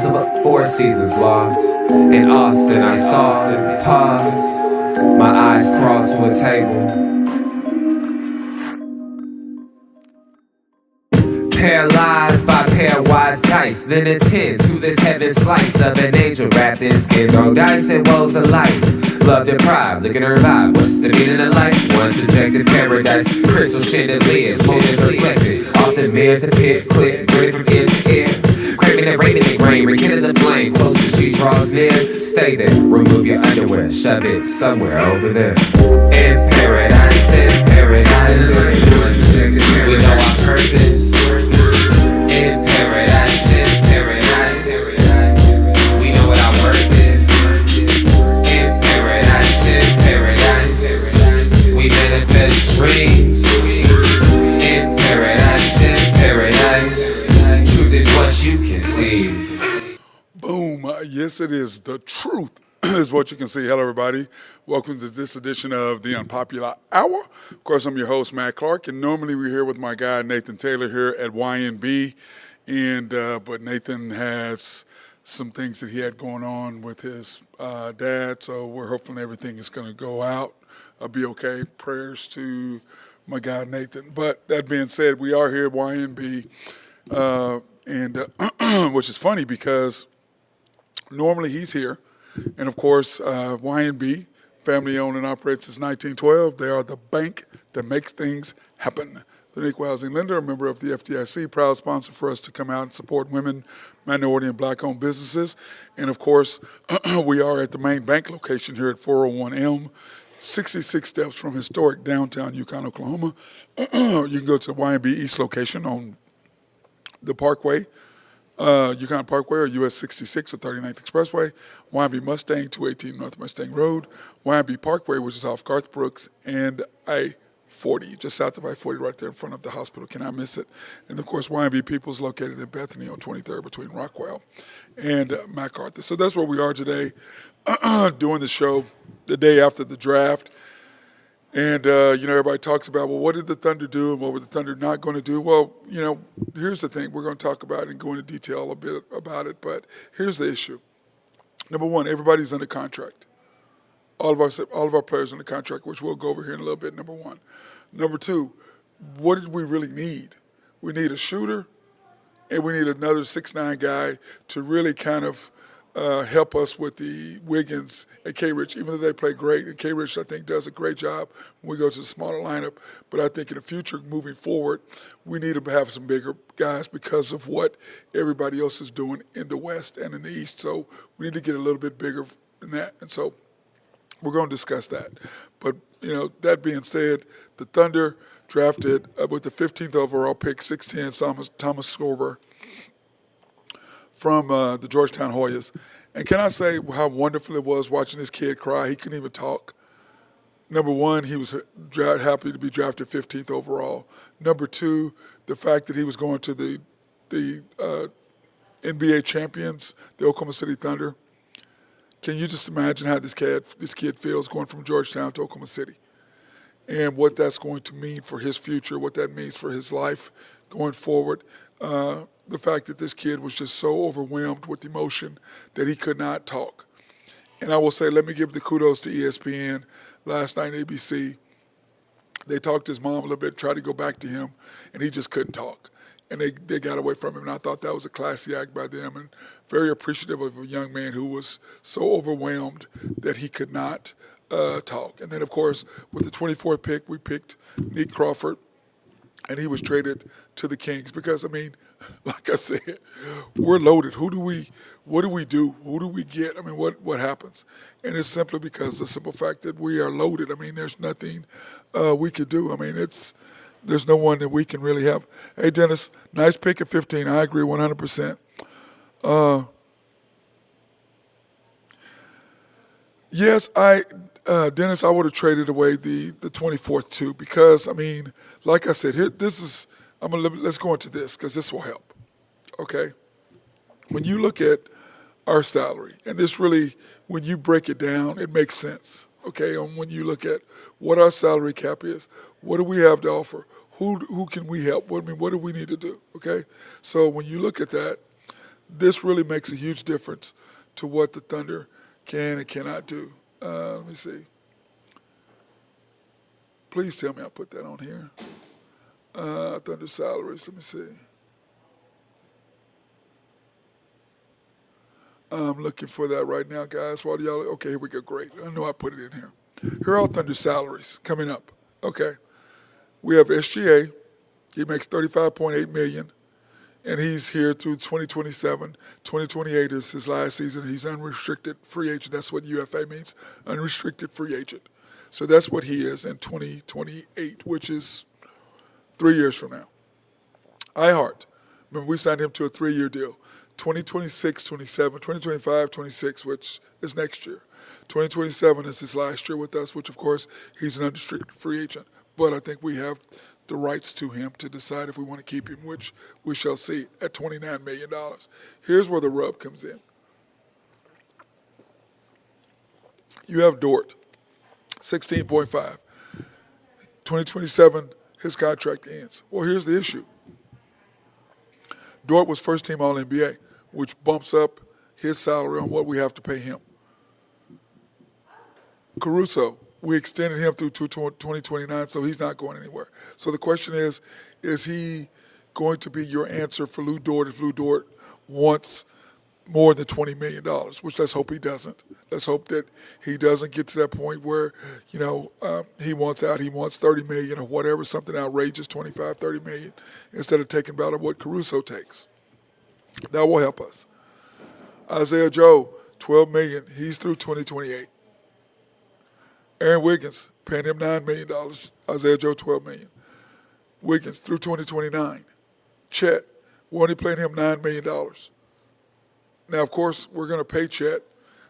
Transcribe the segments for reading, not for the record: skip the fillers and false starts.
walls of a Four Seasons loft. In Austin, I soft and pause. My eyes crawl to a table. Paralyzed by pairwise dice, then attend to this heaven slice of an angel wrapped in skin on dice and woes of life. Love deprived, looking to revive. What's the meaning of life? One subjective paradise, crystal chandeliers, moments reflected. Often mirrors appear, clear, gritty from ear to ear. Craving and rating the grain, rekindle the flame. Closer she draws near, stay there. Remove your underwear, shove it somewhere over there. In paradise, in paradise. We know our purpose. In paradise, in paradise. We know what our worth is. In paradise, we manifest dreams. In paradise, truth is what you conceive. Boom. Yes, it is. The truth is what you can see. Hello, everybody. Welcome to this edition of the Unpopular Hour. Of course, I'm your host, Matt Clark, and normally we're here with my guy, Nathan Taylor, here at YNB. But Nathan has some things that he had going on with his dad, so we're hoping everything is going to go out, be okay. Prayers to my guy, Nathan. But that being said, we are here at YNB, which is funny because normally he's here. And of course, YNB, family owned and operated since 1912. They are the bank that makes things happen. The Equal Housing Lender, a member of the FDIC, proud sponsor for us to come out and support women, minority, and black-owned businesses. And of course, we are at the main bank location here at 401 Elm, 66 steps from historic downtown Yukon, Oklahoma. You can go to the YNB East location on the Parkway, Yukon Parkway, or US 66 or 39th Expressway, YNB Mustang, 218 North Mustang Road, YNB Parkway, which is off Garth Brooks, and I-40, just south of I-40, right there in front of the hospital. Cannot miss it. And of course, YNB People's located in Bethany on 23rd between Rockwell and MacArthur. So that's where we are today, doing the show the day after the draft. And, everybody talks about, well, what did the Thunder do and what were the Thunder not going to do? Well, here's the thing. We're going to talk about it and go into detail a bit about it. But here's the issue. Number one, everybody's under contract. All of our players under contract, which we'll go over here in a little bit, number one. Number two, what did we really need? We need a shooter, and we need another 6'9" guy to really kind of help us with the Wiggins and K-Rich, even though they play great. And K-Rich, I think, does a great job when we go to the smaller lineup. But I think in the future, moving forward, we need to have some bigger guys because of what everybody else is doing in the West and in the East. So we need to get a little bit bigger than that. And so we're going to discuss that. But, that being said, the Thunder drafted with the 15th overall pick, 6'10", Thomas Scorber, from the Georgetown Hoyas. And can I say how wonderful it was watching this kid cry? He couldn't even talk. Number one, he was happy to be drafted 15th overall. Number two, the fact that he was going to the NBA champions, the Oklahoma City Thunder. Can you just imagine how this kid feels going from Georgetown to Oklahoma City? And what that's going to mean for his future, what that means for his life going forward. The fact that this kid was just so overwhelmed with emotion that he could not talk. And I will say, let me give the kudos to ESPN. Last night, ABC, they talked to his mom a little bit, tried to go back to him, and he just couldn't talk. And they got away from him, and I thought that was a classy act by them, and very appreciative of a young man who was so overwhelmed that he could not talk. And then, of course, with the 24th pick, we picked Nick Crawford, and he was traded to the Kings because, like I said, we're loaded. What do we do? Who do we get? What happens? And it's simply because the simple fact that we are loaded. There's nothing we could do. There's no one that we can really have. Hey, Dennis, nice pick at 15. I agree 100%. Yes, Dennis, I would have traded away the 24th too because, like I said, let's go into this because this will help, okay? When you look at our salary, and this really, when you break it down, it makes sense, okay? And when you look at what our salary cap is, what do we have to offer? Who can we help? What do we need to do, okay? So when you look at that, This really makes a huge difference to what the Thunder can and cannot do. Let me see. Please tell me I put that on here. Thunder salaries. Let me see. I'm looking for that right now, guys. While y'all, okay, here we go. Great. I know I put it in here. Here are Thunder salaries coming up. Okay, we have SGA. He makes $35.8 million, and he's here through 2027. 2028 is his last season. He's unrestricted free agent. That's what UFA means, unrestricted free agent. So that's what he is in 2028, which is 3 years from now. iHeart, remember we signed him to a 3-year deal. 2026, 27, 2025, 26, which is next year. 2027 is his last year with us, which of course he's an unrestricted free agent. But I think we have the rights to him to decide if we want to keep him, which we shall see at $29 million. Here's where the rub comes in. You have Dort, 16.5. 2027, his contract ends. Well, here's the issue. Dort was first team All-NBA, which bumps up his salary on what we have to pay him. Caruso, we extended him through 2029, so he's not going anywhere. So the question is he going to be your answer for Lou Dort if Lou Dort wants more than $20 million, which let's hope he doesn't. Let's hope that he doesn't get to that point where, he wants out, he wants $30 million or whatever, something outrageous, $25, $30 million, instead of taking about what Caruso takes. That will help us. Isaiah Joe, $12 million. He's through 2028. Aaron Wiggins, paying him $9 million. Isaiah Joe, $12 million. Wiggins through 2029. Chet, we're only paying him $9 million. Now, of course, we're going to pay Chet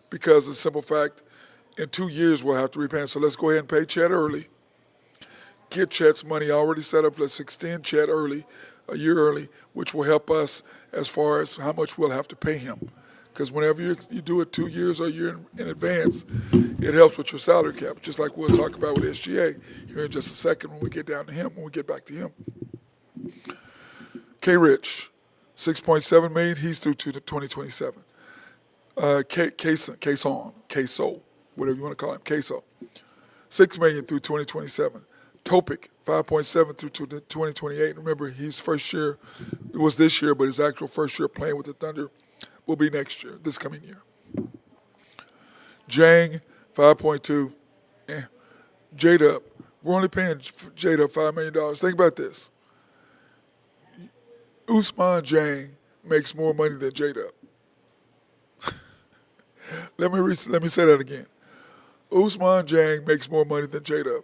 because of the simple fact in 2 years we'll have to repay him. So let's go ahead and pay Chet early. Get Chet's money already set up. Let's extend Chet early, a year early, which will help us as far as how much we'll have to pay him. Because whenever you do it 2 years or a year in advance, it helps with your salary cap, just like we'll talk about with SGA here in just a second when we get down to him, when we get back to him. K. Rich, $6.7 million. He's through to 2027. Queso, whatever you want to call him, Queso, $6 million through 2027. Topic, 5.7 through to 2028. Remember, his first year, it was this year, but his actual first year playing with the Thunder will be next year, this coming year. Jang, 5.2. J-Dub, we're only paying J-Dub $5 million. Think about this. Usman Jang makes more money than J-Dub. Let me say that again. Usman Jang makes more money than J-Dub.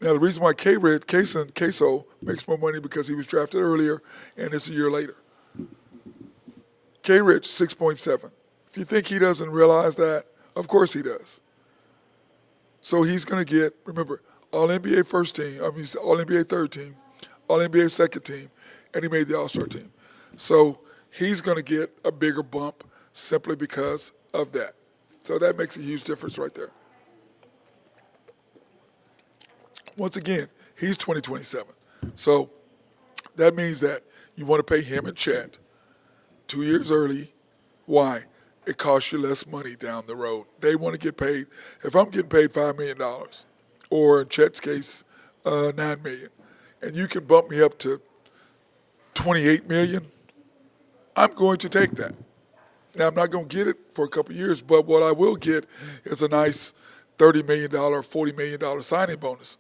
Now, the reason why Queso makes more money because he was drafted earlier and it's a year later. K-Rich, 6.7. If you think he doesn't realize that, of course he does. So he's going to get, remember, All-NBA first team, All-NBA third team, All-NBA second team, and he made the All-Star team. So he's going to get a bigger bump simply because of that. So that makes a huge difference right there. Once again, he's 2027. So that means that you want to pay him and Chet 2 years early. Why? It costs you less money down the road. They want to get paid. If I'm getting paid $5 million, or in Chet's case, $9 million, and you can bump me up to $28 million, I'm going to take that. Now, I'm not going to get it for a couple of years, but what I will get is a nice $30 million, $40 million signing bonus,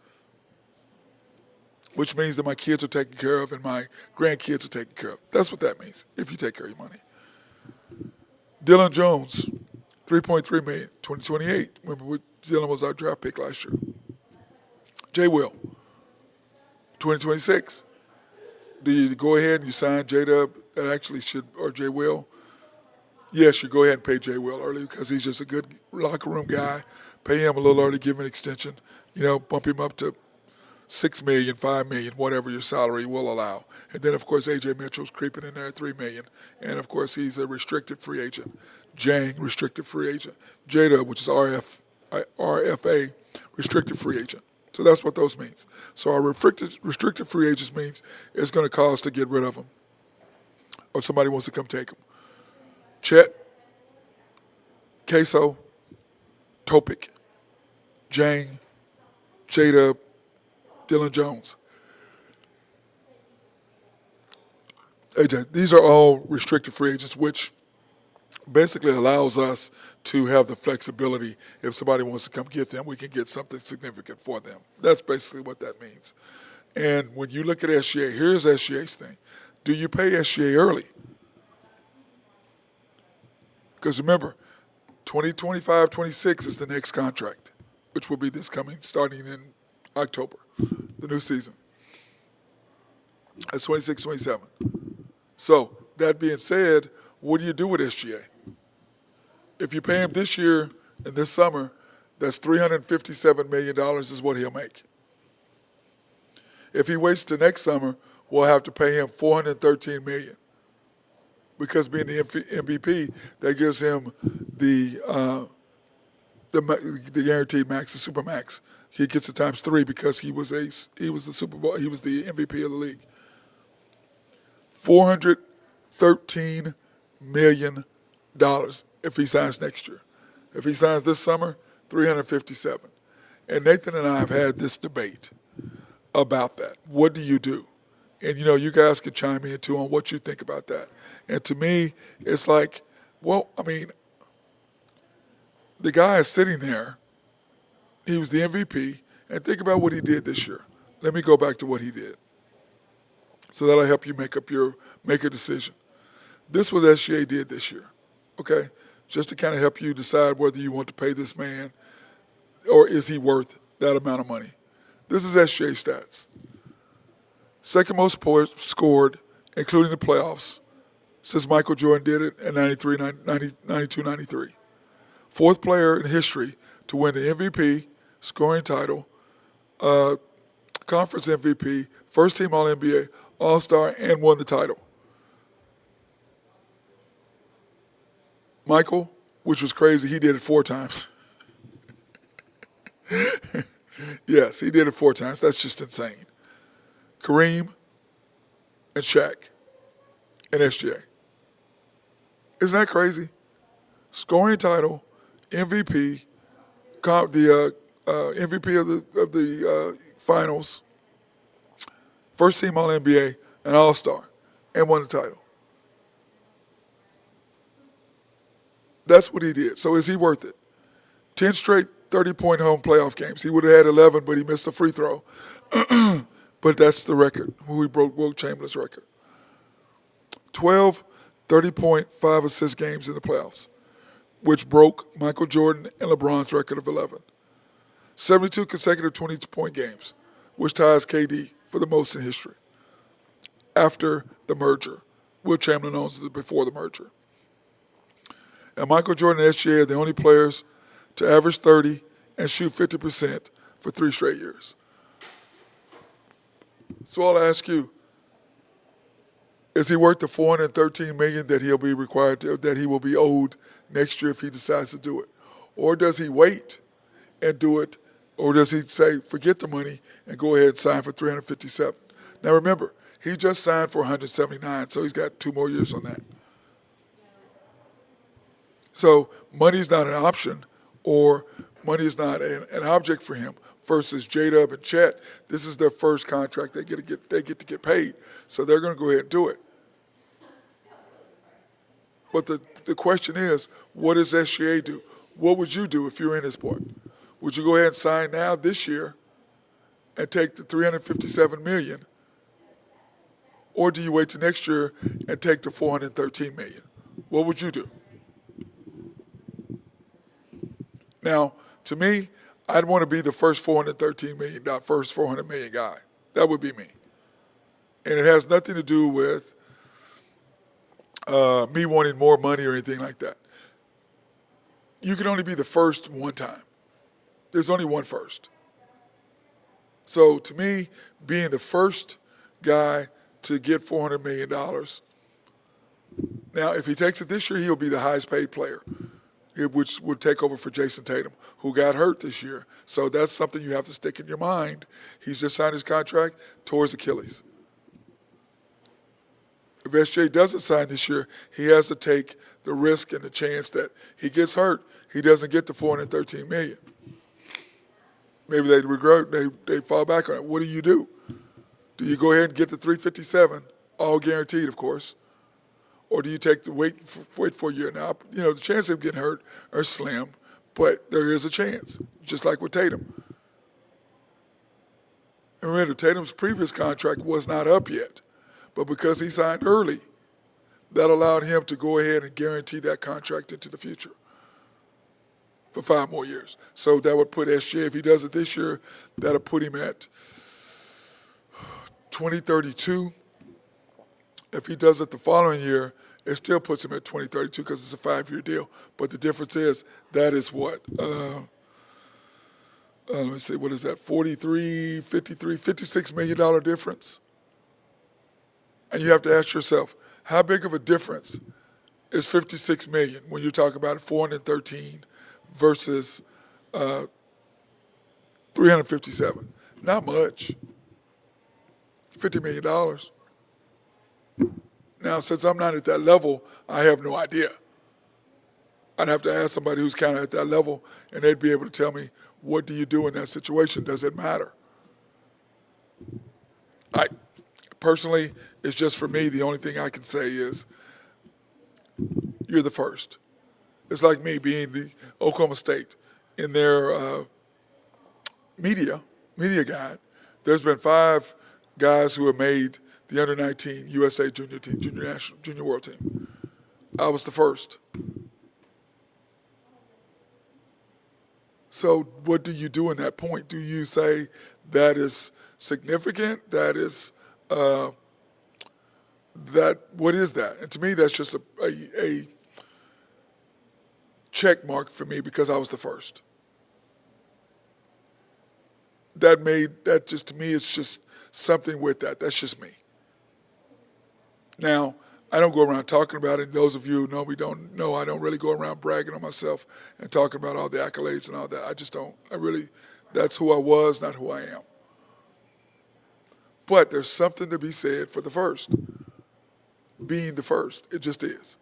which means that my kids are taken care of and my grandkids are taken care of. That's what that means, if you take care of your money. Dylan Jones, $3.3 million, 2028. Remember, Dylan was our draft pick last year. J. Will, 2026. Do you go ahead and you sign J-Dub? That actually should, or J. Will? Yes, you go ahead and pay J. Will early because he's just a good locker room guy. Pay him a little early, give him an extension, bump him up to $6 million, $5 million, whatever your salary will allow. And then, of course, A.J. Mitchell's creeping in there at $3 million. And, of course, he's a restricted free agent. Jang, restricted free agent. J-Dub, which is RFA, restricted free agent. So that's what those means. So our restricted free agents means it's going to cost to get rid of them. or somebody wants to come take him. Chet, Queso, Topic, Jang, J-Dub, Dylan Jones. AJ, these are all restricted free agents, which basically allows us to have the flexibility. If somebody wants to come get them, we can get something significant for them. That's basically what that means. And when you look at SGA, here's SGA's thing. Do you pay SGA early? Because remember, 2025-26 is the next contract, which will be this coming, starting in October, the new season. That's 26-27. So that being said, what do you do with SGA? If you pay him this year and this summer, that's $357 million is what he'll make. If he waits till next summer, we'll have to pay him $413 million. Because being the MVP, that gives him the guaranteed max, the super max. He gets it times 3 because he was the Super Bowl, he was the MVP of the league. $413 million if he signs next year. If he signs this summer, $357. And Nathan and I have had this debate about that. What do you do? And, you guys can chime in, too, on what you think about that. And to me, it's like, well, I mean, the guy is sitting there. He was the MVP. And think about what he did this year. Let me go back to what he did. So that'll help you make a decision. This was SGA did this year, okay? Just to kind of help you decide whether you want to pay this man or is he worth that amount of money. This is SGA stats. Second most scored, including the playoffs, since Michael Jordan did it in 92-93. Fourth player in history to win the MVP, scoring title, conference MVP, first team All-NBA, All-Star, and won the title. Michael, which was crazy, he did it 4 times. Yes, he did it 4 times. That's just insane. Kareem and Shaq and SGA. Isn't that crazy? Scoring title, MVP, the MVP of the finals, first team All-NBA, and All-Star, and won the title. That's what he did. So is he worth it? 10 straight 30-point home playoff games. He would have had 11, but he missed a free throw. But that's the record. We broke Wilt Chamberlain's record. 12 30-point, 5-assist games in the playoffs, which broke Michael Jordan and LeBron's record of 11. 72 consecutive 20-point games, which ties KD for the most in history. After the merger. Wilt Chamberlain owns it before the merger. And Michael Jordan and SGA are the only players to average 30 and shoot 50% for 3 straight years. So I'll ask you, is he worth the $413 million that he'll be required to, that he will be owed next year if he decides to do it? Or does he wait and do it? Or does he say, forget the money and go ahead and sign for $357? Now remember, he just signed for $179, so he's got 2 more years on that. So money's not an option, or money is not an object for him. Versus J-Dub and Chet, this is their first contract. They get to get paid, so they're going to go ahead and do it. But the question is, what does SGA do? What would you do if you're in his part? Would you go ahead and sign now this year and take the $357 million, or do you wait till next year and take the $413 million? What would you do? Now, to me, I'd want to be the first $413 million, first $400 million guy. That would be me. And it has nothing to do with me wanting more money or anything like that. You can only be the first one time. There's only one first. So to me, being the first guy to get $400 million, now if he takes it this year, he'll be the highest paid player, which would take over for Jason Tatum, who got hurt this year. So that's something you have to stick in your mind. He's just signed his contract towards Achilles. If SJ doesn't sign this year, he has to take the risk and the chance that he gets hurt, he doesn't get the $413 million. Maybe they regret, they fall back on it. What do? Do you go ahead and get the 357, all guaranteed, of course, or do you take the wait for a year? Now, the chances of getting hurt are slim, but there is a chance, just like with Tatum. And remember, Tatum's previous contract was not up yet, but because he signed early, that allowed him to go ahead and guarantee that contract into the future for 5 more years. So that would put SJ, if he does it this year, that'll put him at 2032. If he does it the following year, it still puts him at 2032 because it's a 5-year deal. But the difference is that is what? Let me see, what is that? 43, 53, $56 million difference. And you have to ask yourself, how big of a difference is $56 million when you're talking about 413 versus 357? Not much. $50 million. Now, since I'm not at that level, I have no idea. I'd have to ask somebody who's kind of at that level, and they'd be able to tell me, what do you do in that situation? Does it matter? Personally, it's just for me, the only thing I can say is you're the first. It's like me being the Oklahoma State in their media guide. There's been 5 guys who have made the under-19 USA junior team, junior world team. I was the first. So what do you do in that point? Do you say that is significant? That is, what is that? And to me, that's just a check mark for me because I was the first. That just, to me, it's just something with that. That's just me. Now, I don't go around talking about it. Those of you who know me don't know I don't really go around bragging on myself and talking about all the accolades and all that. I just don't. That's who I was, not who I am. But there's something to be said for the first. Being the first. It just is.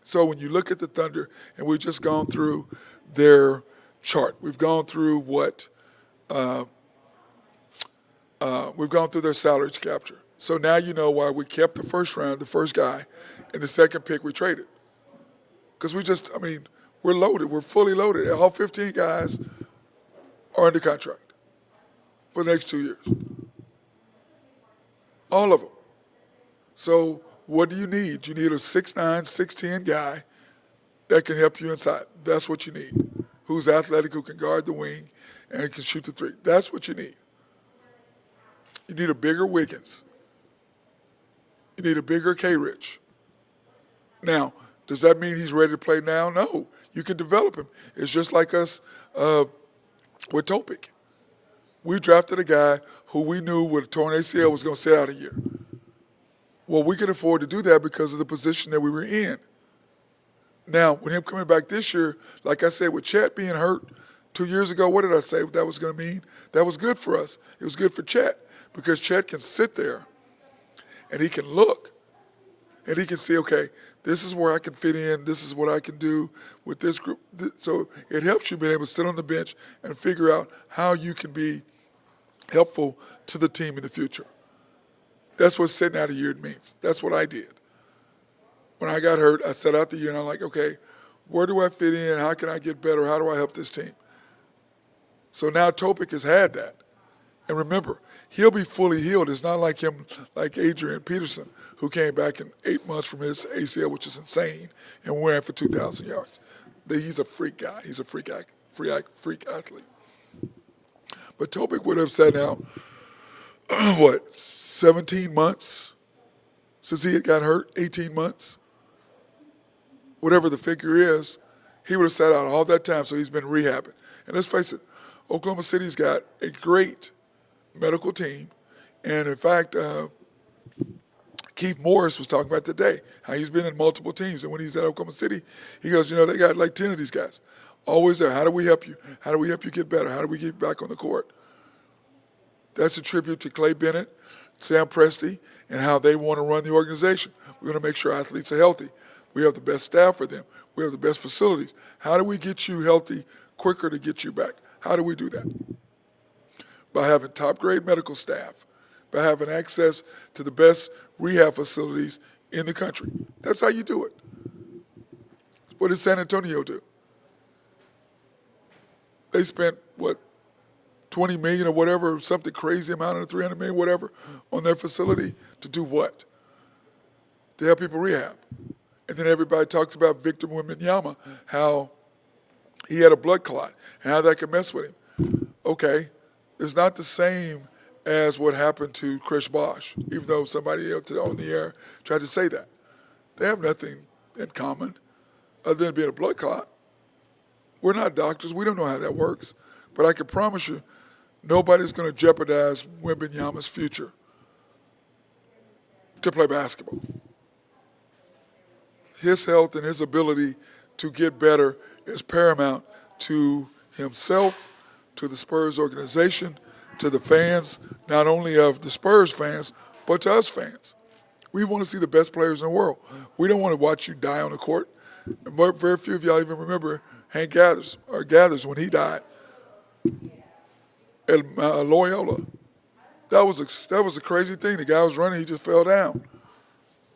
So when you look at the Thunder, and we've just gone through their chart. We've gone through we've gone through their salary capture. So now you know why we kept the first round, the first guy, and the second pick we traded. Because we're loaded. We're fully loaded. All 15 guys are under contract for the next 2 years. All of them. So what do you need? You need a 6'9", 6'10" guy that can help you inside. That's what you need. Who's athletic, who can guard the wing, and can shoot the three. That's what you need. You need a bigger Wiggins. You need a bigger K-Rich. Now, does that mean he's ready to play now? No. You can develop him. It's just like us with Topic. We drafted a guy who we knew with a torn ACL was going to sit out a year. Well, we could afford to do that because of the position that we were in. Now, with him coming back this year, like I said, with Chet being hurt 2 years ago, what did I say that was going to mean? That was good for us. It was good for Chet because Chet can sit there and he can look and he can see, okay, this is where I can fit in. This is what I can do with this group. So it helps you being able to sit on the bench and figure out how you can be helpful to the team in the future. That's what sitting out a year means. That's what I did. When I got hurt, I sat out the year and I'm like, okay, where do I fit in? How can I get better? How do I help this team? So now Topic has had that. And remember, he'll be fully healed. It's not like him, like Adrian Peterson, who came back in 8 months from his ACL, which is insane, and ran for 2,000 yards. He's a freak guy. He's a freak athlete. But Topic would have sat out, 17 months since he had got hurt, 18 months? Whatever the figure is, he would have sat out all that time, so he's been rehabbing. And let's face it, Oklahoma City's got a great medical team. And in fact, Keith Morris was talking about today, how he's been in multiple teams. And when he's at Oklahoma City, he goes, they got like 10 of these guys. Always there. How do we help you? How do we help you get better? How do we get back on the court? That's a tribute to Clay Bennett, Sam Presti and how they want to run the organization. We're going to make sure athletes are healthy. We have the best staff for them. We have the best facilities. How do we get you healthy quicker to get you back? How do we do that? By having top-grade medical staff, by having access to the best rehab facilities in the country. That's how you do it. What did San Antonio do? They spent, what, 20 million or whatever, something crazy amount of 300 million, whatever, on their facility to do what? To help people rehab. And then everybody talks about Victor Wembanyama, how he had a blood clot and how that could mess with him. Okay, it's not the same as what happened to Chris Bosh, even though somebody else on the air tried to say that. They have nothing in common other than being a blood clot. We're not doctors. We don't know how that works. But I can promise you, nobody's going to jeopardize Wembanyama's future to play basketball. His health and his ability to get better is paramount to himself, to the Spurs organization, to the fans, not only of the Spurs fans, but to us fans. We want to see the best players in the world. We don't want to watch you die on the court. Very few of y'all even remember Hank Gathers when he died at Loyola. That was a crazy thing. The guy was running, he just fell down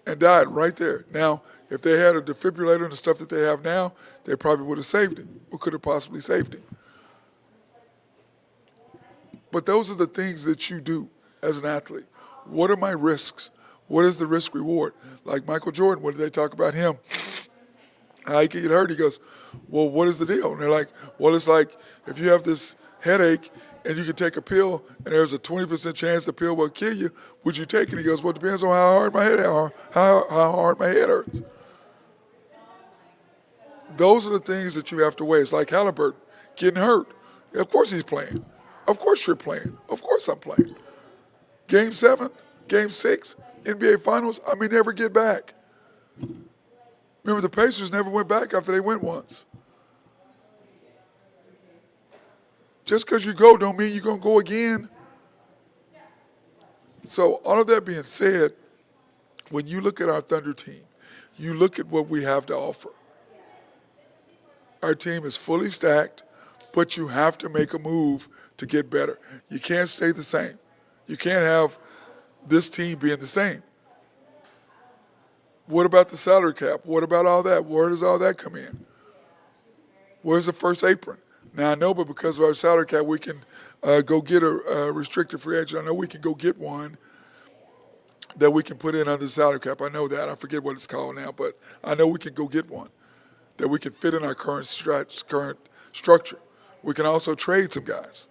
and died right there. Now, if they had a defibrillator and the stuff that they have now, they probably would have saved him, or could have possibly saved him. But those are the things that you do as an athlete. What are my risks? What is the risk reward? Like Michael Jordan, what did they talk about him? How he could get hurt. He goes, well, what is the deal? And they're like, well, it's like if you have this headache and you can take a pill and there's a 20% chance the pill will kill you, would you take it? He goes, well, it depends on how hard my head hurts. Those are the things that you have to weigh. It's like Halliburton getting hurt. Of course he's playing. Of course you're playing. Of course I'm playing. Game 7, Game 6, NBA Finals, I may never get back. Remember, the Pacers never went back after they went once. Just because you go don't mean you're going to go again. So all of that being said, when you look at our Thunder team, you look at what we have to offer. Our team is fully stacked, but you have to make a move to get better. You can't stay the same. You can't have this team being the same. What about the salary cap? What about all that? Where does all that come in? Where's the first apron? Now, I know, but because of our salary cap, we can go get a restricted free agent. I know we can go get one that we can put in under the salary cap. I know that. I forget what it's called now, but I know we can go get one that we can fit in our current structure. We can also trade some guys.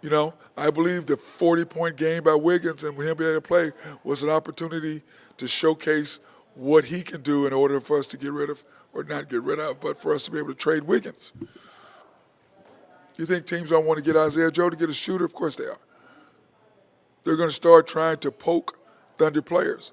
You know, I believe the 40-point game by Wiggins and him being able to play was an opportunity to showcase what he can do in order for us to get rid of, or not get rid of, but for us to be able to trade Wiggins. You think teams don't want to get Isaiah Joe to get a shooter? Of course they are. They're going to start trying to poke Thunder players.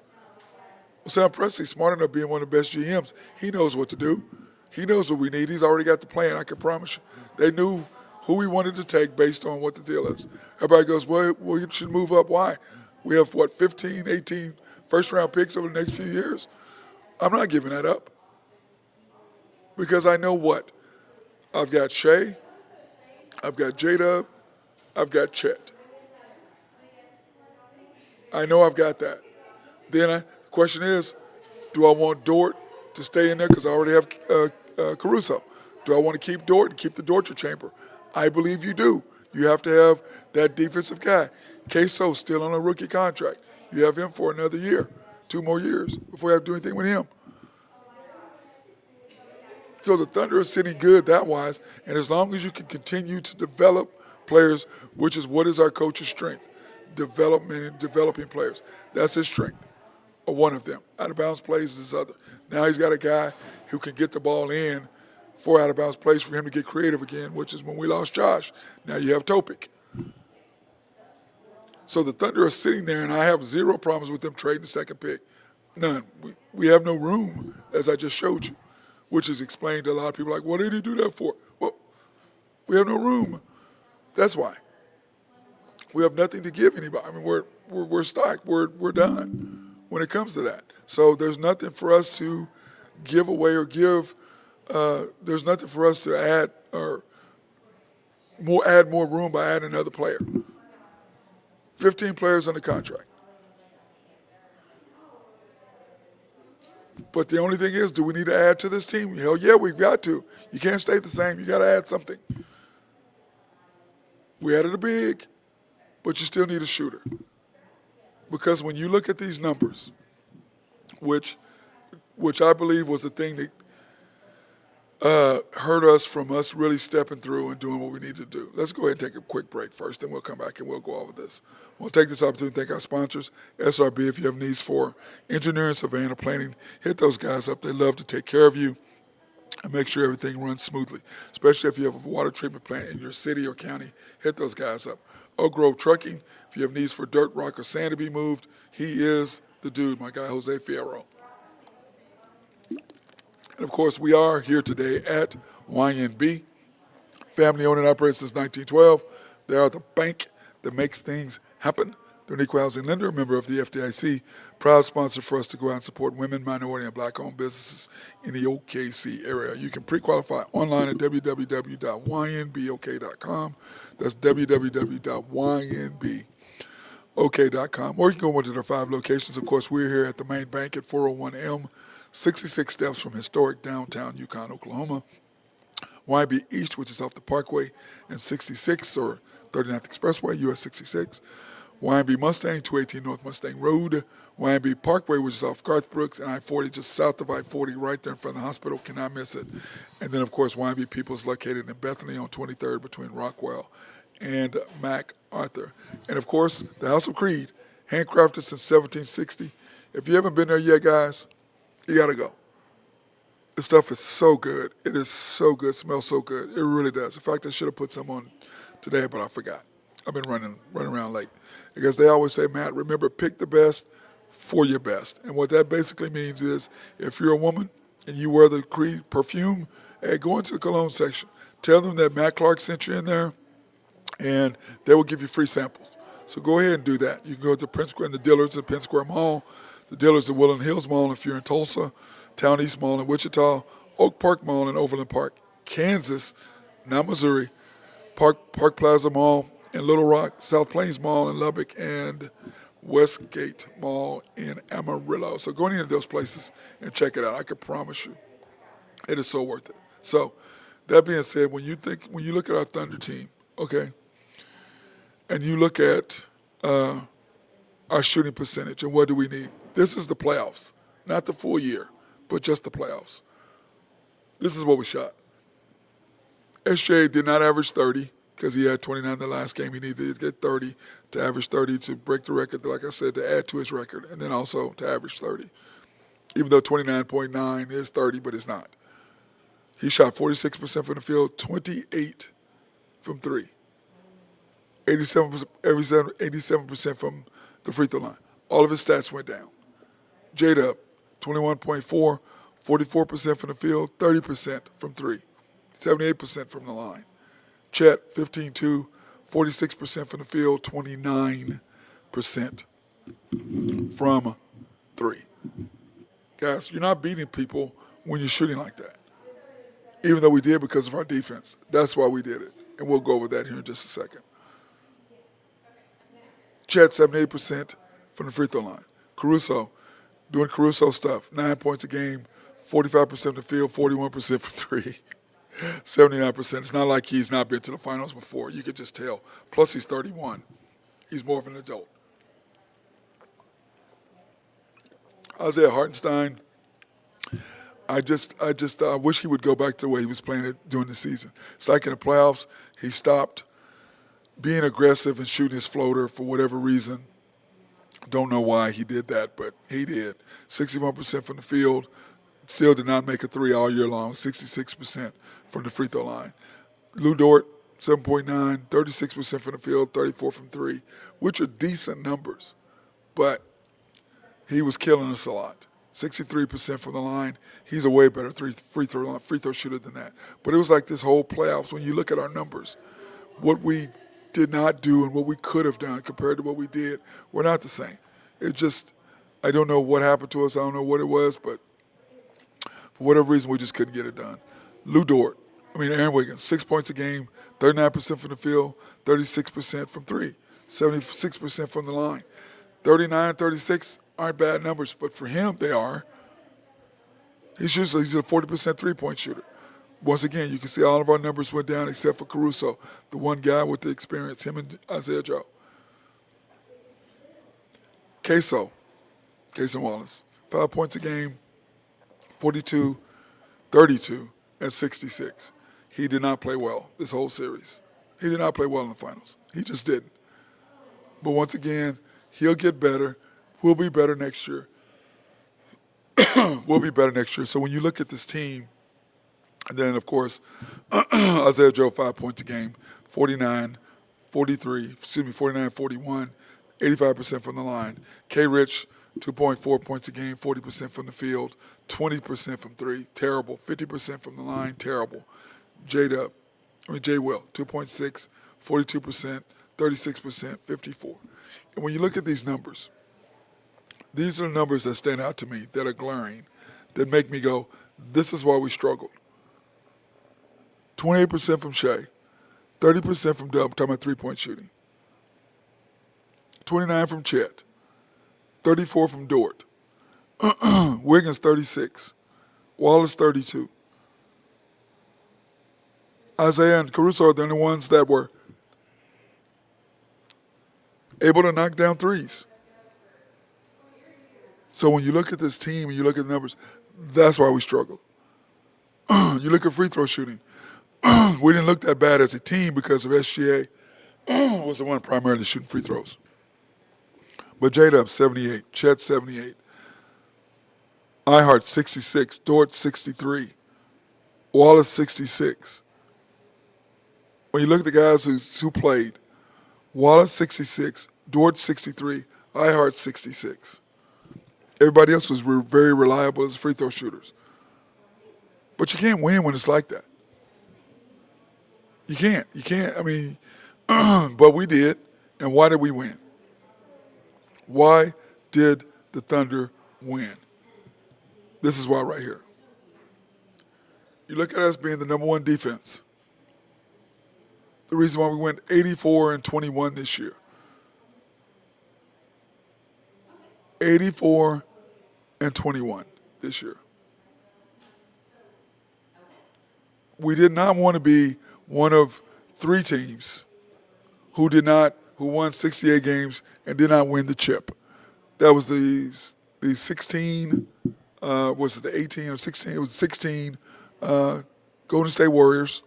Well, Sam Presti's smart enough being one of the best GMs. He knows what to do. He knows what we need. He's already got the plan, I can promise you. They knew who we wanted to take based on what the deal is. Everybody goes, well, you should move up. Why? We have, 15, 18 first-round picks over the next few years? I'm not giving that up. Because I know what? I've got Shea, I've got J-Dub, I've got Chet. I know I've got that. Then the question is, do I want Dort to stay in there because I already have Caruso? Do I want to keep Dort and keep the torture chamber? I believe you do. You have to have that defensive guy. Queso still on a rookie contract. You have him for another year, 2 more years before you have to do anything with him. So the Thunder are sitting good that wise, and as long as you can continue to develop players, which is what is our coach's strength, developing players. That's his strength, or one of them. Out-of-bounds plays is his other. Now he's got a guy who can get the ball in for out-of-bounds plays for him to get creative again, which is when we lost Josh. Now you have Topic. So the Thunder are sitting there, and I have zero problems with them trading the second pick. None. We have no room, as I just showed you, which is explained to a lot of people like, what did he do that for? Well, we have no room. That's why. We have nothing to give anybody. I mean, we're stocked. We're done when it comes to that. So there's nothing for us to give away or give. There's nothing for us to add or add more room by adding another player. 15 players under contract. But the only thing is, do we need to add to this team? Hell yeah, we've got to. You can't stay the same. You got to add something. We added a big, but you still need a shooter. Because when you look at these numbers, which I believe was the thing that hurt us from us really stepping through and doing what we need to do. Let's go ahead and take a quick break first, then we'll come back and we'll go over this. We'll take this opportunity to thank our sponsors, SRB. If you have needs for engineering, surveying, or planning, hit those guys up. They love to take care of you and make sure everything runs smoothly, especially if you have a water treatment plant in your city or county. Hit those guys up. Oak Grove Trucking, if you have needs for dirt, rock, or sand to be moved, he is the dude, my guy, Jose Fierro. And, of course, we are here today at YNB, family owned and operated since 1912. They are the bank that makes things happen. They're an equal housing lender, a member of the FDIC, proud sponsor for us to go out and support women, minority, and black-owned businesses in the OKC area. You can pre-qualify online at www.ynbok.com. That's www.ynbok.com. Or you can go into their 5 locations. Of course, we're here at the main bank at 401M, 66 steps from historic downtown Yukon, Oklahoma. YB East, which is off the Parkway, and 66 or 39th Expressway, US 66. YB Mustang, 218 North Mustang Road. YB Parkway, which is off Garth Brooks and I-40, just south of I-40, right there in front of the hospital. Cannot miss it. And then, of course, YB People's located in Bethany on 23rd between Rockwell and MacArthur. And, of course, the House of Creed, handcrafted since 1760. If you haven't been there yet, guys, you got to go. This stuff is so good. It is so good. It smells so good. It really does. In fact, I should have put some on today, but I forgot. I've been running around late. Because they always say, Matt, remember, pick the best for your best. And what that basically means is if you're a woman and you wear the Creed perfume, hey, go into the cologne section. Tell them that Matt Clark sent you in there, and they will give you free samples. So go ahead and do that. You can go to Penn Square and the Dillards at Penn Square Mall, the Dillards at Woodland Hills Mall if you're in Tulsa, Town East Mall in Wichita, Oak Park Mall in Overland Park, Kansas, not Missouri, Park Plaza Mall in Little Rock, South Plains Mall in Lubbock, and Westgate Mall in Amarillo. So go into those places and check it out. I can promise you, it is so worth it. So that being said, when you look at our Thunder team, okay, and you look at our shooting percentage and what do we need? This is the playoffs, not the full year, but just the playoffs. This is what we shot. SJ did not average 30 because he had 29 the last game. He needed to get 30 to average 30 to break the record, like I said, to add to his record, and then also to average 30. Even though 29.9 is 30, but it's not. He shot 46% from the field, 28 from 3. 87% from the free throw line. All of his stats went down. J-Dub, 21.4, 44% from the field, 30% from 3, 78% from the line. Chet, 15-2, 46% from the field, 29% from 3. Guys, you're not beating people when you're shooting like that. Even though we did because of our defense. That's why we did it. And we'll go over that here in just a second. Chet, 78% from the free throw line. Caruso, doing Caruso stuff, 9 points a game, 45% from the field, 41% from 3. 79%. It's not like he's not been to the finals before. You could just tell. Plus, he's 31. He's more of an adult. Isaiah Hartenstein, I wish he would go back to the way he was playing it during the season. It's like in the playoffs, he stopped being aggressive and shooting his floater for whatever reason. Don't know why he did that, but he did. 61% from the field. Still did not make a 3 all year long, 66% from the free throw line. Lou Dort, 7.9, 36% from the field, 34 from 3, which are decent numbers. But he was killing us a lot. 63% from the line. He's a way better free throw shooter than that. But it was like this whole playoffs, when you look at our numbers, what we did not do and what we could have done compared to what we did, we're not the same. It just, I don't know what happened to us. I don't know what it was, but for whatever reason, we just couldn't get it done. Aaron Wiggins, 6 points a game, 39% from the field, 36% from three, 76% from the line. 39, 36 aren't bad numbers, but for him, they are. He's a 40% three-point shooter. Once again, you can see all of our numbers went down except for Caruso, the one guy with the experience, him and Isaiah Joe. Queso Wallace, 5 points a game, 42, 32, and 66. He did not play well this whole series. He did not play well in the finals. He just didn't. But once again, he'll get better. We'll be better next year. We'll be better next year. So when you look at this team, and then, of course, Isaiah Joe, 5 points a game, 49, 41, 85% from the line. K. Rich, 2.4 points a game, 40% from the field, 20% from three, terrible. 50% from the line, terrible. J. Will, 2.6, 42%, 36%, 54. And when you look at these numbers, these are the numbers that stand out to me, that are glaring, that make me go, this is why we struggled. 28% from Shea, 30% from Dub, talking about three-point shooting. 29 from Chet, 34 from Dort. Wiggins, 36. Wallace, 32. Isaiah and Caruso are the only ones that were able to knock down threes. So when you look at this team and you look at the numbers, that's why we struggled. You look at free throw shooting. We didn't look that bad as a team because of SGA was the one primarily shooting free throws. But J-Dub, 78. Chet, 78. Ihart, 66. Dort, 63. Wallace, 66. When you look at the guys who played, Wallace, 66. Dort, 63. Ihart, 66. Everybody else was very reliable as free throw shooters. But you can't win when it's like that. You can't. But we did. And why did we win? Why did the Thunder win? This is why right here. You look at us being the number one defense. The reason why we went 84-21 this year. 84-21 this year. We did not want to be one of three teams who won 68 games and did not win the chip. That was the 16, was it the 18 or 16? It was 16 Golden State Warriors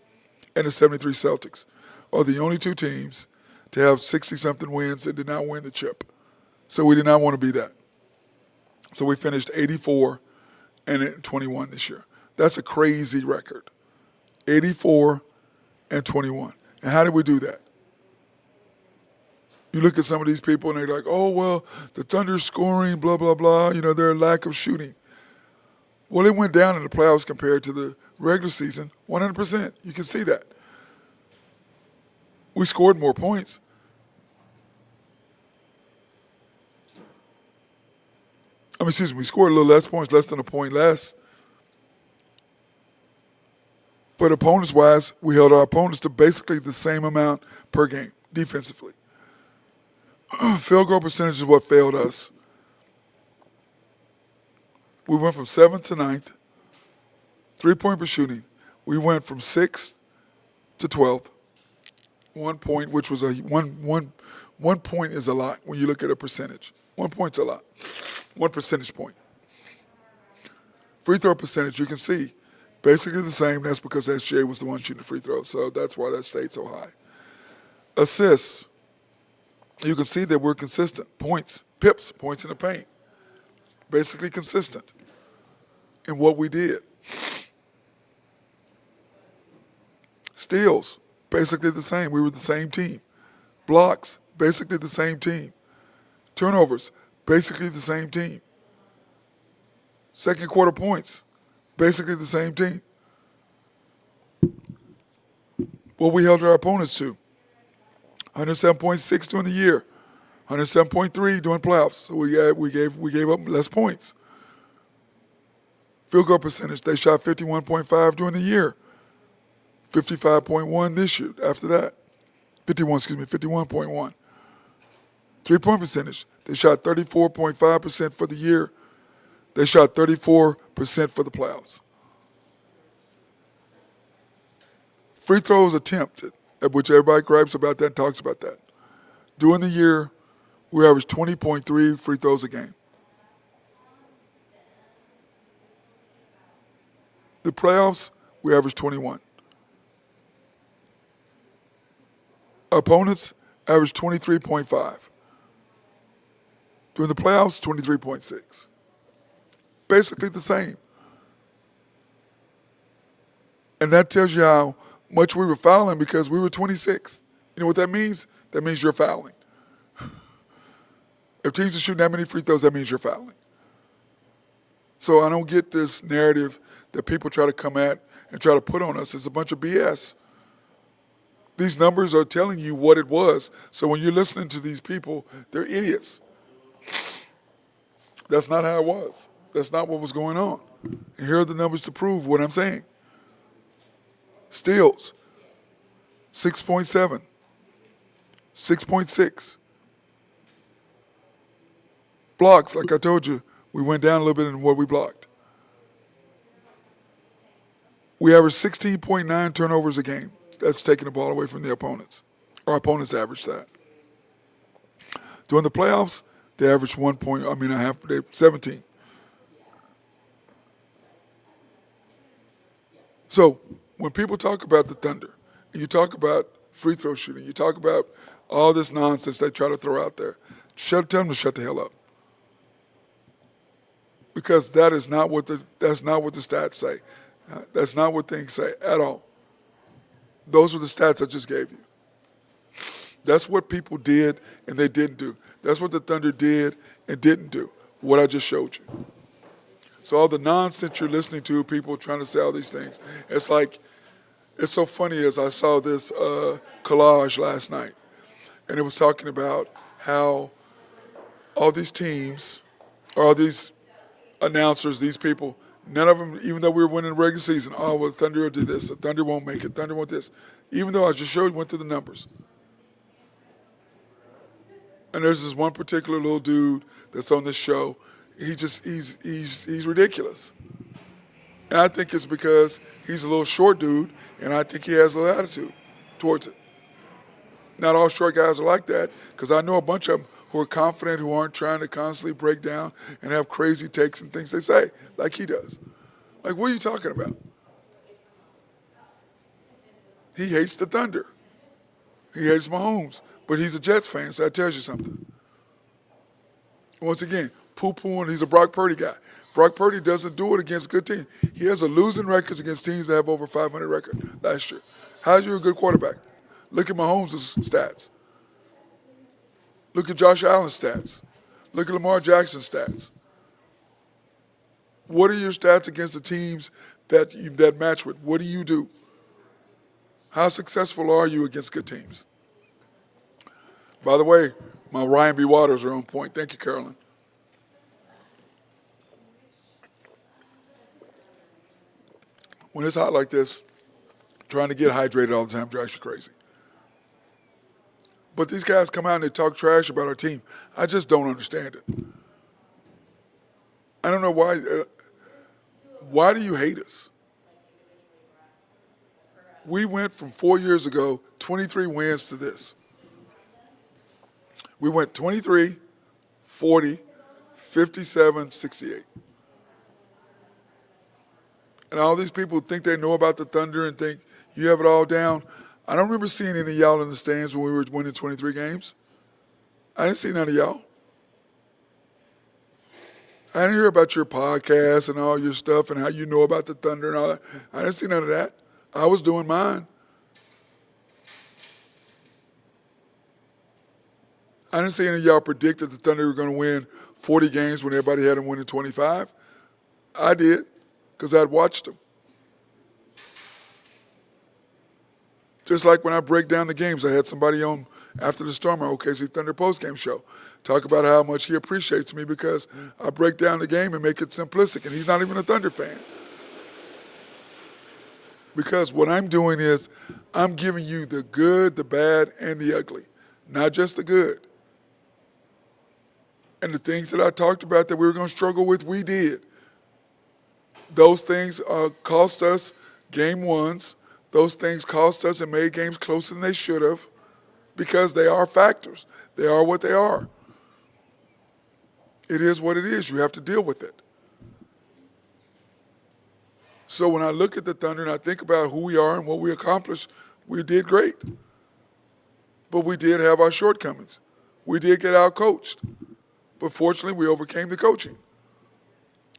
and the 73 Celtics are the only two teams to have 60-something wins that did not win the chip. So we did not want to be that. So we finished 84-21 this year. That's a crazy record. 84-21. And how did we do that? You look at some of these people and they're like, oh, well, the Thunder's scoring, blah, blah, blah, their lack of shooting. Well, it went down in the playoffs compared to the regular season, 100%. You can see that. We scored more points. We scored a little less points, less than a point less. But opponents-wise, we held our opponents to basically the same amount per game defensively. Field goal percentage is what failed us. We went from 7th to 9th. 3-point per shooting. We went from 6th to 12th. 1 point, which was one point is a lot when you look at a percentage. 1 point's a lot. 1 percentage point. Free throw percentage, you can see, basically the same. That's because SGA was the one shooting the free throws, so that's why that stayed so high. Assists, you can see that we're consistent. Points, pips, points in the paint. Basically consistent in what we did. Steals, basically the same. We were the same team. Blocks, basically the same team. Turnovers, basically the same team. Second quarter points, basically the same team. What we held our opponents to, 107.6 during the year, 107.3 during playoffs. So we gave up less points. Field goal percentage, they shot 51.5 during the year, 55.1 this year. After that, 51.1. 3-point percentage, they shot 34.5% for the year. They shot 34% for the playoffs. Free throws attempted, at which everybody gripes about that and talks about that. During the year, we averaged 20.3 free throws a game. The playoffs, we averaged 21. Opponents averaged 23.5. During the playoffs, 23.6. Basically the same. And that tells you how much we were fouling because we were 26th. You know what that means? That means you're fouling. If teams are shooting that many free throws, that means you're fouling. So I don't get this narrative that people try to come at and try to put on us. It's a bunch of BS. These numbers are telling you what it was. So when you're listening to these people, they're idiots. That's not how it was. That's not what was going on. And here are the numbers to prove what I'm saying. Steals, 6.7, 6.6. Blocks, like I told you, we went down a little bit in what we blocked. We averaged 16.9 turnovers a game. That's taking the ball away from the opponents. Our opponents averaged that. During the playoffs, they averaged 17. So when people talk about the Thunder, and you talk about free throw shooting, you talk about all this nonsense they try to throw out there, tell them to shut the hell up. Because that's not what the stats say. That's not what things say at all. Those were the stats I just gave you. That's what people did and they didn't do. That's what the Thunder did and didn't do, what I just showed you. So all the nonsense you're listening to, people trying to say all these things, it's like, it's so funny as I saw this collage last night, and it was talking about how all these teams, or all these announcers, these people, none of them, even though we were winning the regular season, oh, well, the Thunder will do this, the Thunder won't make it, Thunder won't this. Even though I just went through the numbers. And there's this one particular little dude that's on this show. He's ridiculous. And I think it's because he's a little short dude, and I think he has a little attitude towards it. Not all short guys are like that, because I know a bunch of them who are confident, who aren't trying to constantly break down and have crazy takes and things they say, like he does. Like, what are you talking about? He hates the Thunder. He hates Mahomes, but he's a Jets fan, so that tells you something. Once again, poo-pooing, he's a Brock Purdy guy. Brock Purdy doesn't do it against good teams. He has a losing record against teams that have over 500 record last year. How's you a good quarterback? Look at Mahomes' stats. Look at Josh Allen's stats. Look at Lamar Jackson's stats. What are your stats against the teams that match with? What do you do? How successful are you against good teams? By the way, my Ryan B. Waters are on point. Thank you, Carolyn. When it's hot like this, trying to get hydrated all the time drives you crazy. But these guys come out and they talk trash about our team. I just don't understand it. I don't know why. Why do you hate us? We went from 4 years ago, 23 wins to this. We went 23, 40, 57, 68. And all these people think they know about the Thunder and think you have it all down. I don't remember seeing any of y'all in the stands when we were winning 23 games. I didn't see none of y'all. I didn't hear about your podcast and all your stuff and how you know about the Thunder and all that. I didn't see none of that. I was doing mine. I didn't see any of y'all predict that the Thunder were going to win 40 games when everybody had them winning 25. I did, because I'd watched them. Just like when I break down the games, I had somebody on after the Storm, our OKC Thunder postgame show, talk about how much he appreciates me because I break down the game and make it simplistic, and he's not even a Thunder fan. Because what I'm doing is I'm giving you the good, the bad, and the ugly, not just the good. And the things that I talked about that we were going to struggle with, we did. Those things cost us game ones. Those things cost us and made games closer than they should have because they are factors. They are what they are. It is what it is. You have to deal with it. So when I look at the Thunder and I think about who we are and what we accomplished, we did great. But we did have our shortcomings. We did get out-coached. But fortunately, we overcame the coaching.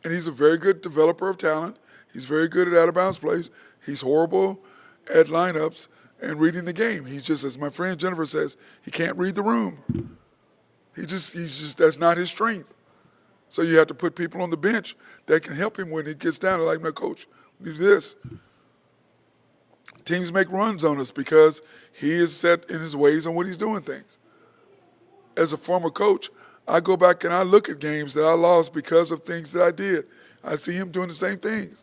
And he's a very good developer of talent. He's very good at out-of-bounds plays. He's horrible at lineups and reading the game. He's just, as my friend Jennifer says, he can't read the room. He's just that's not his strength. So you have to put people on the bench that can help him when he gets down. Like, no, coach, we do this. Teams make runs on us because he is set in his ways on what he's doing things. As a former coach, I go back and I look at games that I lost because of things that I did. I see him doing the same things.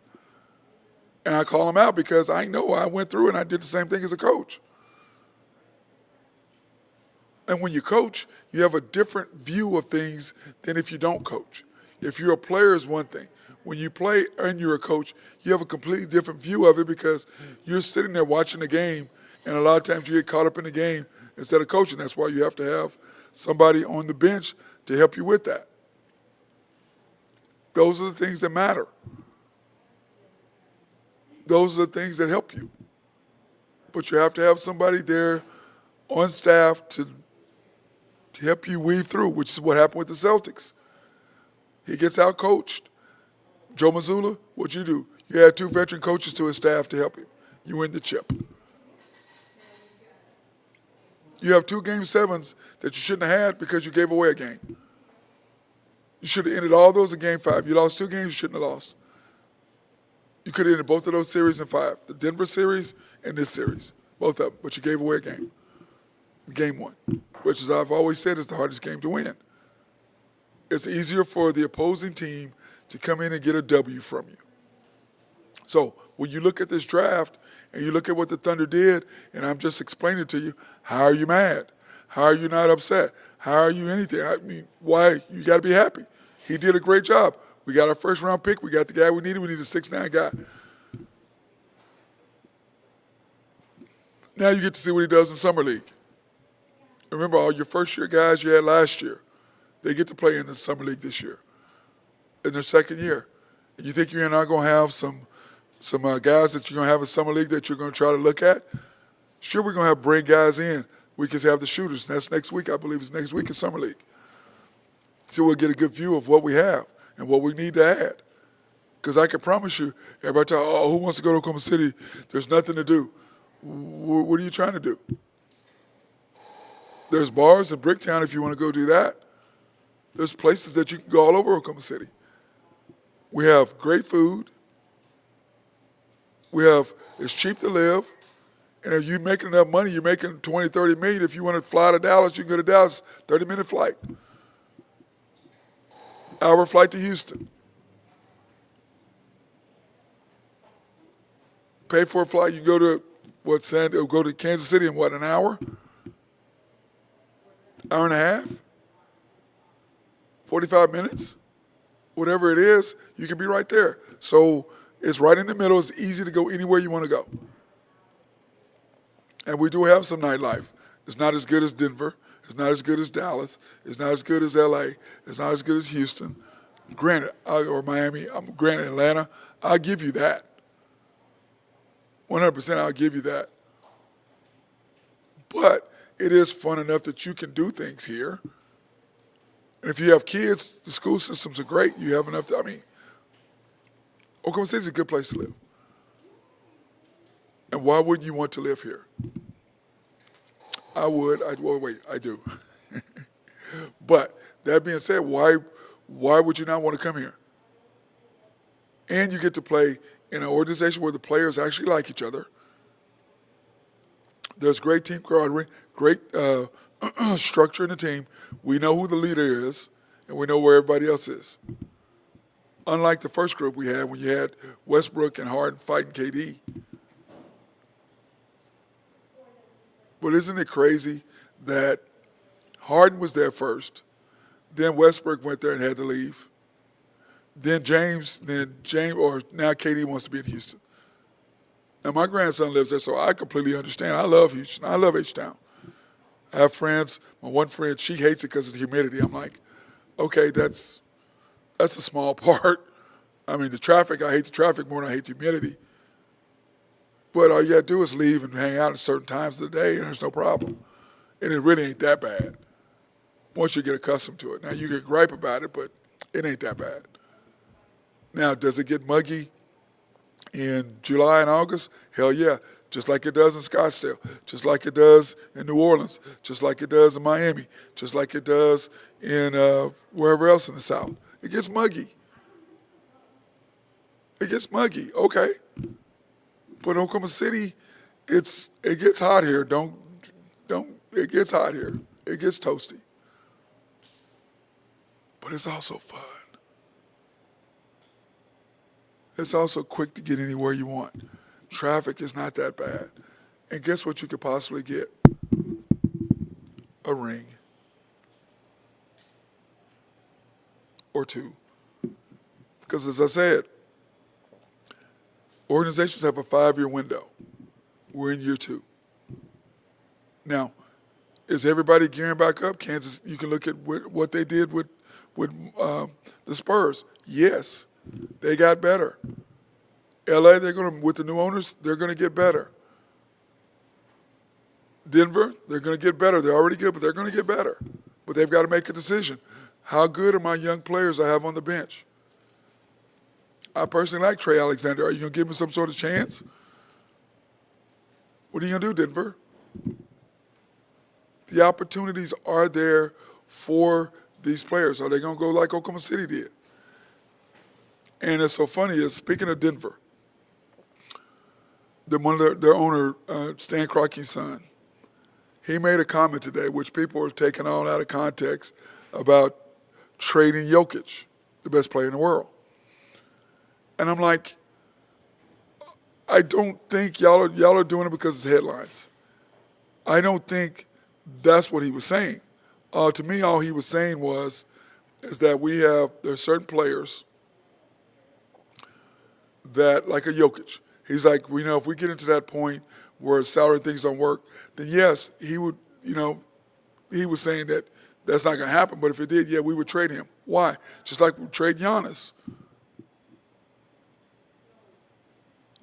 And I call him out because I know I went through and I did the same thing as a coach. And when you coach, you have a different view of things than if you don't coach. If you're a player, is one thing. When you play and you're a coach, you have a completely different view of it because you're sitting there watching the game, and a lot of times you get caught up in the game instead of coaching. That's why you have to have somebody on the bench to help you with that. Those are the things that matter. Those are the things that help you. But you have to have somebody there on staff to help you weave through, which is what happened with the Celtics. He gets out-coached. Joe Mazzulla, what'd you do? You had 2 veteran coaches to his staff to help him. You win the chip. You have 2 Game 7s that you shouldn't have had because you gave away a game. You should have ended all those in Game 5. You lost 2 games you shouldn't have lost. You could have ended both of those series in 5. The Denver series and this series, both of them. But you gave away a game. Game 1, which, as I've always said, is the hardest game to win. It's easier for the opposing team to come in and get a W from you. So when you look at this draft and you look at what the Thunder did, and I'm just explaining to you, how are you mad? How are you not upset? How are you anything? I mean, why? You got to be happy. He did a great job. We got our first-round pick. We got the guy we needed. We need a 6'9" guy. Now you get to see what he does in Summer League. Remember, all your first-year guys you had last year, they get to play in the Summer League this year, in their second year. And you think you're not going to have some guys that you're going to have in Summer League that you're going to try to look at? Sure, we're going to bring guys in. We can have the shooters. That's next week, I believe. It's next week in Summer League. So we'll get a good view of what we have and what we need to add. Because I can promise you, everybody talk, who wants to go to Oklahoma City? There's nothing to do. What are you trying to do? There's bars in Bricktown if you want to go do that. There's places that you can go all over Oklahoma City. We have great food. It's cheap to live. And if you're making enough money, you're making 20, 30 million. If you want to fly to Dallas, you can go to Dallas, 30-minute flight. Hour flight to Houston. Pay for a flight, you go to Kansas City in what, an hour? Hour and a half? 45 minutes? Whatever it is, you can be right there. So it's right in the middle. It's easy to go anywhere you want to go. And we do have some nightlife. It's not as good as Denver. It's not as good as Dallas. It's not as good as L.A. It's not as good as Houston. Granted, or Miami. Granted, Atlanta. I'll give you that. 100% I'll give you that. But it is fun enough that you can do things here. And if you have kids, the school systems are great. You have enough Oklahoma City is a good place to live. And why wouldn't you want to live here? I would. I do. But that being said, why would you not want to come here? And you get to play in an organization where the players actually like each other. There's great team camaraderie, great structure in the team. We know who the leader is, and we know where everybody else is. Unlike the first group we had when you had Westbrook and Harden fighting KD. But isn't it crazy that Harden was there first, then Westbrook went there and had to leave, then James, or now KD wants to be in Houston. Now, my grandson lives there, so I completely understand. I love Houston. I love H-Town. I have friends. My one friend, she hates it because of the humidity. I'm like, okay, that's a small part. I mean, the traffic, I hate the traffic more than I hate the humidity. But all you got to do is leave and hang out at certain times of the day, and there's no problem. And it really ain't that bad once you get accustomed to it. Now, you can gripe about it, but it ain't that bad. Now, does it get muggy in July and August? Hell yeah, just like it does in Scottsdale, just like it does in New Orleans, just like it does in Miami, just like it does in wherever else in the South. It gets muggy. It gets muggy, okay. But Oklahoma City, it gets hot here. It gets hot here. It gets toasty. But it's also fun. It's also quick to get anywhere you want. Traffic is not that bad. And guess what you could possibly get? A ring. Or two. Because as I said, organizations have a 5-year window. We're in year 2. Now, is everybody gearing back up? Kansas, you can look at what they did with the Spurs. Yes, they got better. LA, with the new owners, they're going to get better. Denver, they're going to get better. They're already good, but they're going to get better. But they've got to make a decision. How good are my young players I have on the bench? I personally like Trey Alexander. Are you going to give him some sort of chance? What are you going to do, Denver? The opportunities are there for these players. Are they going to go like Oklahoma City did? And it's so funny is, speaking of Denver, their owner, Stan Kroenke's son, he made a comment today, which people are taking all out of context, about trading Jokic, the best player in the world. And I'm like, I don't think y'all are doing it because it's headlines. I don't think that's what he was saying. To me, all he was saying is that there's certain players that, like a Jokic, he's like, if we get into that point where salary things don't work, then yes, he would, he was saying that that's not going to happen. But if it did, yeah, we would trade him. Why? Just like we trade Giannis.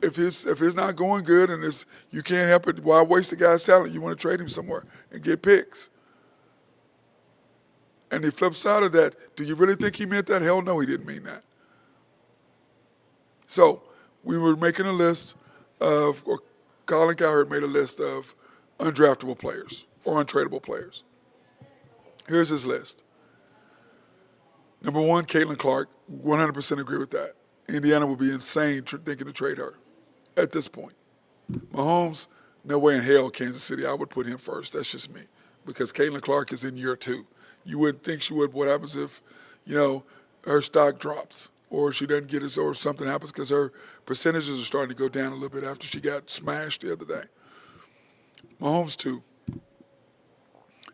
If it's not going good and you can't help it, why waste the guy's talent? You want to trade him somewhere and get picks. And the flip side of that, do you really think he meant that? Hell no, he didn't mean that. So we were making a list or Colin Cowherd made a list of undraftable players or untradeable players. Here's his list. Number 1, Caitlin Clark, 100% agree with that. Indiana would be insane thinking to trade her at this point. Mahomes, no way in hell, Kansas City. I would put him first. That's just me. Because Caitlin Clark is in year 2. You wouldn't think she would. What happens if, her stock drops or she doesn't get it or something happens because her percentages are starting to go down a little bit after she got smashed the other day. Mahomes 2.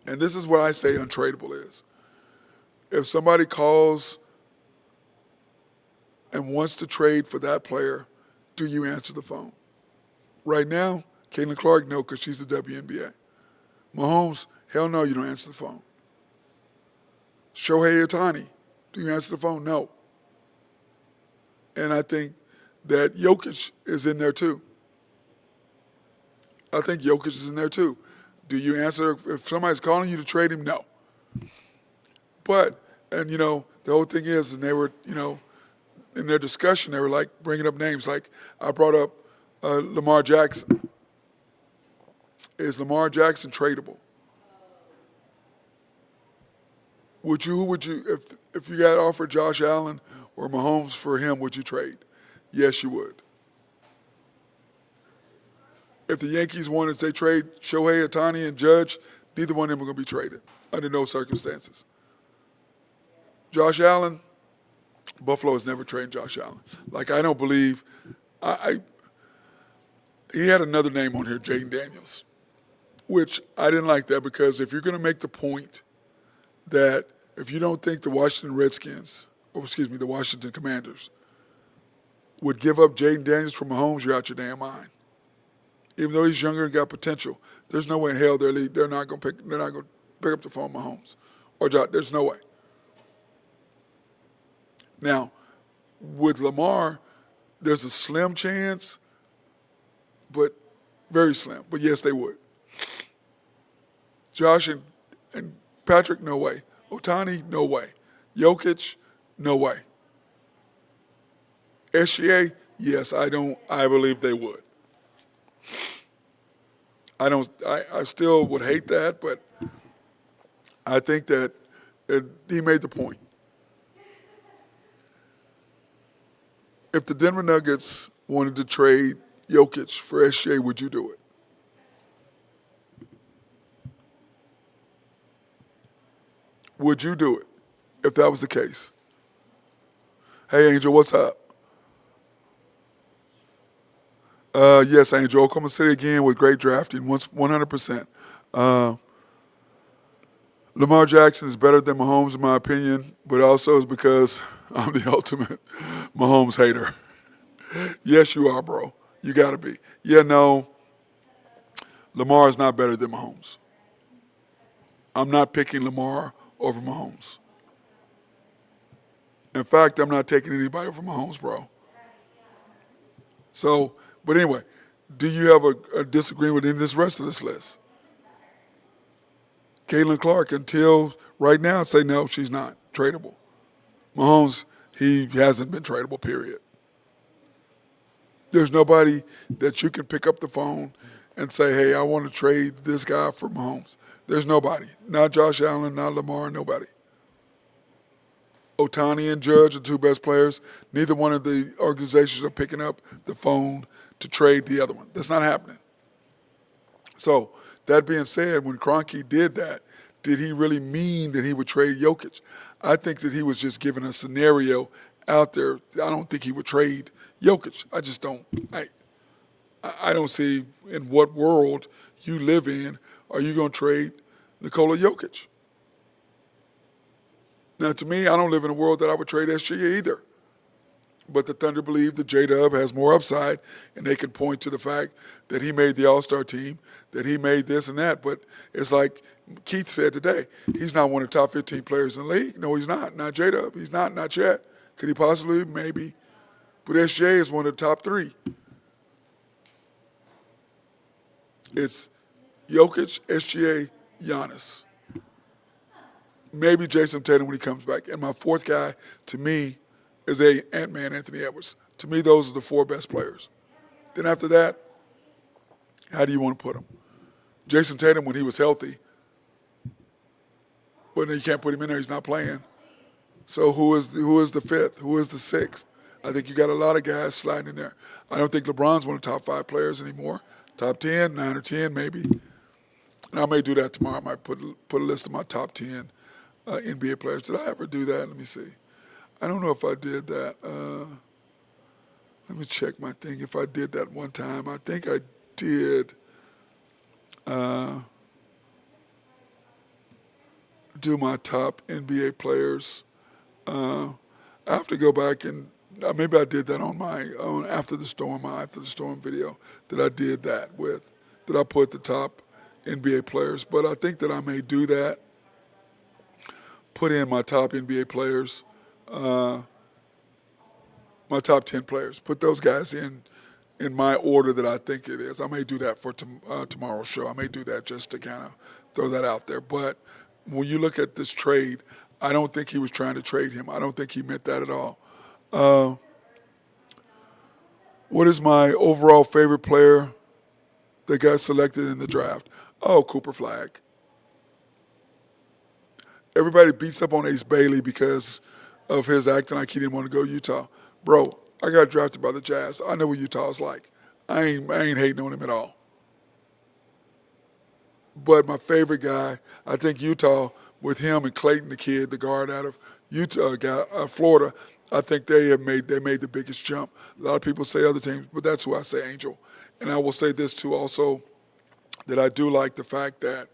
And this is what I say untradeable is. If somebody calls and wants to trade for that player, do you answer the phone? Right now, Caitlin Clark, no, because she's the WNBA. Mahomes, hell no, you don't answer the phone. Shohei Ohtani, do you answer the phone? No. And I think that Jokic is in there too. I think Jokic is in there too. Do you answer if somebody's calling you to trade him? No. But, the whole thing is, and they were, in their discussion, they were like bringing up names. Like I brought up Lamar Jackson. Is Lamar Jackson tradable? Who would you, if you got offered Josh Allen or Mahomes for him, would you trade? Yes, you would. if the Yankees wanted to trade Shohei Ohtani and Judge, neither one of them are going to be traded under no circumstances. Josh Allen, Buffalo has never traded Josh Allen. Like, I don't believe he had another name on here, Jaden Daniels, which I didn't like that because if you're going to make the point that if you don't think the Washington Redskins, or excuse me, the Washington Commanders would give up Jaden Daniels for Mahomes, you're out your damn mind. Even though he's younger and got potential, there's no way in hell they're not going to pick up the phone, Mahomes or Josh. There's no way. Now, with Lamar, there's a slim chance, but very slim. But yes, they would. Josh and Patrick, no way. Ohtani, no way. Jokic, no way. SGA, yes, I believe they would. I still would hate that, but I think that he made the point. If the Denver Nuggets wanted to trade Jokic for SGA, would you do it? Would you do it if that was the case? Hey, Angel, what's up? Yes, Angel, Oklahoma City again with great drafting, 100%. Lamar Jackson is better than Mahomes in my opinion, but also is because I'm the ultimate Mahomes hater. Yes, you are, bro. You got to be. Yeah, no, Lamar is not better than Mahomes. I'm not picking Lamar over Mahomes. In fact, I'm not taking anybody over Mahomes, bro. So, but anyway, do you have a disagreement in this rest of this list? Caitlin Clark, until right now, say no, she's not tradable. Mahomes, he hasn't been tradable, period. There's nobody that you can pick up the phone and say, hey, I want to trade this guy for Mahomes. There's nobody. Not Josh Allen, not Lamar, nobody. Ohtani and Judge are the two best players. Neither one of the organizations are picking up the phone to trade the other one. That's not happening. So, that being said, when Kroenke did that, did he really mean that he would trade Jokic? I think that he was just giving a scenario out there. I don't think he would trade Jokic. I just don't. I don't see in what world you live in are you going to trade Nikola Jokic. Now, to me, I don't live in a world that I would trade SGA either. But the Thunder believe that J-Dub has more upside, and they can point to the fact that he made the All-Star team, that he made this and that. But it's like Keith said today, he's not one of the top 15 players in the league. No, he's not. Not J-Dub. He's not yet. Could he possibly? Maybe. But SGA is one of the top three. It's Jokic, SGA, Giannis. Maybe Jason Tatum when he comes back. And my fourth guy, to me, is Ant-Man Anthony Edwards. To me, those are the four best players. Then after that, how do you want to put them? Jason Tatum when he was healthy, but you can't put him in there. He's not playing. So who is the fifth? Who is the sixth? I think you got a lot of guys sliding in there. I don't think LeBron's one of the top 5 players anymore. Top 10, 9 or 10 maybe. And I may do that tomorrow. I might put a list of my top 10 NBA players. Did I ever do that? Let me see. I don't know if I did that. Let me check my thing. If I did that one time, I think I did do my top NBA players. I have to go back and maybe I did that on my own After the Storm video that I did that with, that I put the top NBA players. But I think that I may do that, put in my top NBA players, my top 10 players, put those guys in my order that I think it is. I may do that for tomorrow's show. I may do that just to kind of throw that out there. But when you look at this trade, I don't think he was trying to trade him. I don't think he meant that at all. What is my overall favorite player that got selected in the draft? Oh, Cooper Flagg. Everybody beats up on Ace Bailey because of his acting like he didn't want to go to Utah. Bro, I got drafted by the Jazz. I know what Utah's like. I ain't hating on him at all. But my favorite guy, I think Utah, with him and Clayton, the kid, the guard out of Utah, Florida, I think they made the biggest jump. A lot of people say other teams, but that's who I say, Angel. And I will say this too, also, that I do like the fact that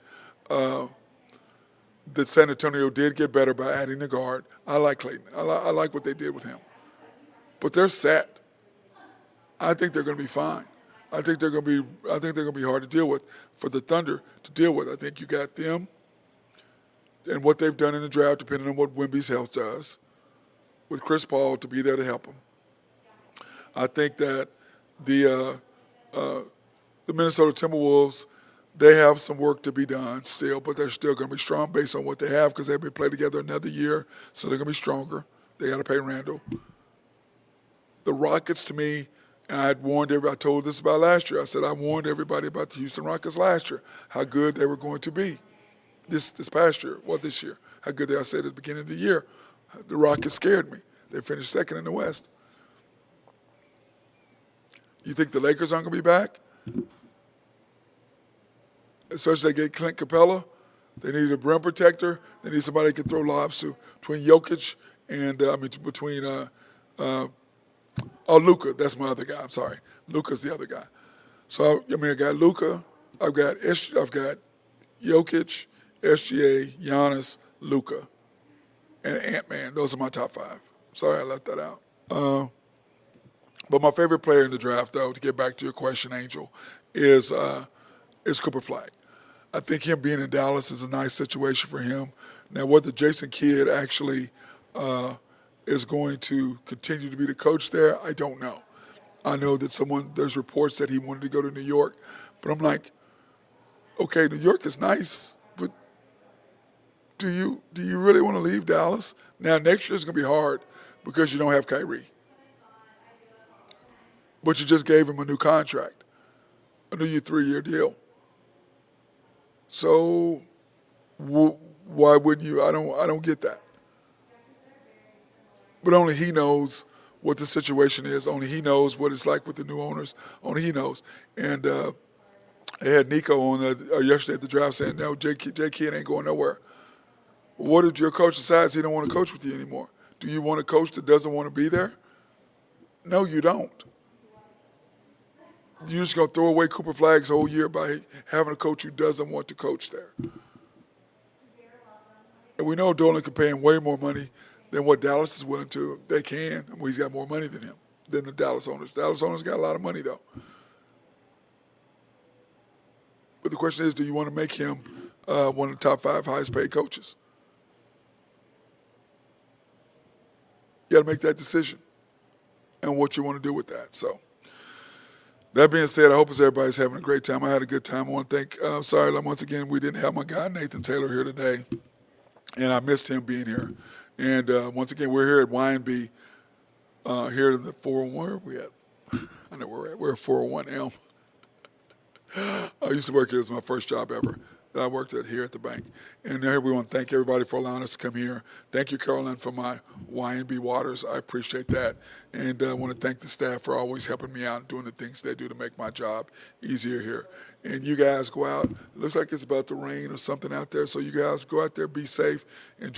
that San Antonio did get better by adding the guard. I like Clayton. I like what they did with him. But they're set. I think they're going to be fine. I think they're going to be hard to deal with for the Thunder to deal with. I think you got them and what they've done in the draft, depending on what Wemby's health does, with Chris Paul to be there to help him. I think that the Minnesota Timberwolves, they have some work to be done still, but they're still going to be strong based on what they have because they've been playing together another year, so they're going to be stronger. They got to pay Randall. The Rockets, to me, and I had warned everybody, I told this about last year. I said I warned everybody about the Houston Rockets last year, how good they were going to be this past year, this year, how good they, I said at the beginning of the year. The Rockets scared me. They finished second in the West. You think the Lakers aren't going to be back? Especially they get Clint Capella. They need a brim protector. They need somebody that can throw lobs to. Between Jokic and, Luka. That's my other guy. I'm sorry. Luka's the other guy. So, I got Luka. I've got Jokic, SGA, Giannis, Luka, and Ant-Man. Those are my top five. Sorry I left that out. But my favorite player in the draft, though, to get back to your question, Angel, is Cooper Flag. I think him being in Dallas is a nice situation for him. Now, whether Jason Kidd actually is going to continue to be the coach there, I don't know. I know that there's reports that he wanted to go to New York, but I'm like, okay, New York is nice, but do you really want to leave Dallas? Now, next year is going to be hard because you don't have Kyrie. But you just gave him a new contract, a new 3-year deal. So why wouldn't you? I don't get that. But only he knows what the situation is. Only he knows what it's like with the new owners. Only he knows. And I had Nico on yesterday at the draft saying, no, Jay Kidd ain't going nowhere. What if your coach decides he don't want to coach with you anymore? Do you want a coach that doesn't want to be there? No, you don't. You're just going to throw away Cooper Flag's whole year by having a coach who doesn't want to coach there. And we know Dolan can pay him way more money than what Dallas is willing to. They can. He's got more money than him, than the Dallas owners. Dallas owners got a lot of money, though. But the question is, do you want to make him one of the top 5 highest paid coaches? You got to make that decision and what you want to do with that. So that being said, I hope everybody's having a great time. I had a good time. I want to thank, sorry, once again, we didn't have my guy Nathan Taylor here today, and I missed him being here. And once again, we're here at YNB, here in the 401. Where are we at? I know where we're at. We're at 401 Elm. I used to work here. It was my first job ever that I worked at here at the bank. And here we want to thank everybody for allowing us to come here. Thank you, Caroline, for my YNB waters. I appreciate that. And I want to thank the staff for always helping me out and doing the things they do to make my job easier here. And you guys go out. It looks like it's about to rain or something out there. So you guys go out there, be safe, enjoy.